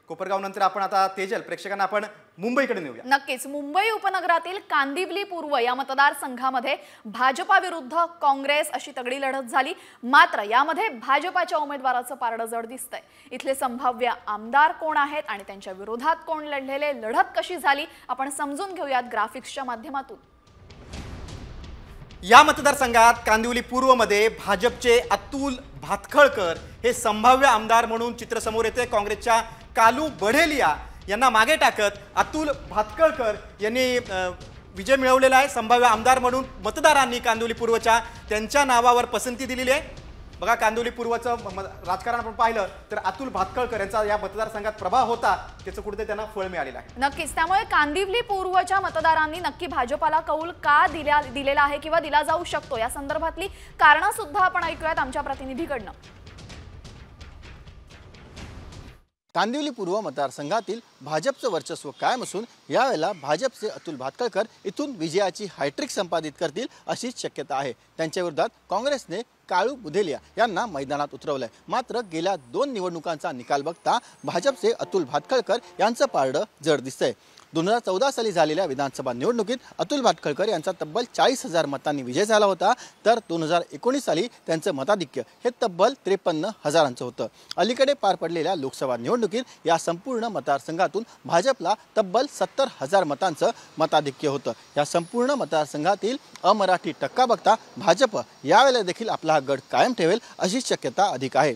कोपरगाव नंतर आपण आता तेजल प्रेक्षकांना आपण मुंबईकडे नेऊया। नक्कीच मुंबई उपनगरातील कांदिवली पूर्व या मतदारसंघामध्ये भाजपा विरुद्ध काँग्रेस अशी तगडी लढत झाली। मात्र यामध्ये भाजपाच्या उमेदवाराचं पारडं जड दिसतंय। इथले संभाव्य आमदार कोण आहेत आणि त्यांच्या विरोधात कोण लढलेले, लढत कशी झाली आपण समजून घेऊयात ग्राफिक्सच्या माध्यमातून। या मतदारसंघात कांदिवली पूर्व मध्ये भाजपचे अतुल भातखळकर हे संभाव्य आमदार म्हणून चित्र समोर येते। काँग्रेसच्या कालू बढेलिया यांना मागे टाकत अतुल भातखळकर यांनी विजय मिळवलेला आहे। संभाव्य आमदार म्हणून मतदारांनी कांदिवली पूर्वच्या त्यांच्या नावावर पसंती दिलेली आहे। बघा कांदिवली पूर्वचं राजकारण आपण पाहिलं तर अतुल भातखळकर यांचा या मतदारसंघात प्रभाव होता, त्याचं कुठे त्यांना फळ मिळालेलं आहे। नक्कीच त्यामुळे कांदिवली पूर्वच्या मतदारांनी नक्की भाजपाला कौल का दिलेला आहे किंवा दिला जाऊ शकतो या संदर्भातली कारणं सुद्धा आपण ऐकूयात आमच्या प्रतिनिधीकडनं। कांदिवली पूर्व मतदारसंघातील भाजपचं वर्चस्व कायम असून यावेळेला भाजपचे अतुल भातखळकर इथून विजयाची हॅट्रिक संपादित करतील अशीच शक्यता आहे। त्यांच्या विरोधात काँग्रेसने काळू बुधेलिया यांना मैदानात उतरवलंय। मात्र गेल्या 2 निवडणुकांचा निकाल बघता भाजपचे अतुल भातखळकर यांचं पारडं जड दिसतंय। 2014 साली झालेल्या विधानसभा निवडणुकीत अतुल भातखळकर यांचा तब्बल 40,000 मतांनी विजय झाला होता, तर 2019 साली त्यांचं मताधिक्य हे तब्बल 53,000 होतं। अलीकडे पार पडलेल्या लोकसभा निवडणुकीत या संपूर्ण मतदारसंघातून भाजपला तब्बल 70,000 मतांचं मताधिक्य होतं। या संपूर्ण मतदारसंघातील अमराठी टक्का बघता भाजप यावेळेला देखील आपला गड कायम ठेवेल अशी शक्यता अधिक आहे।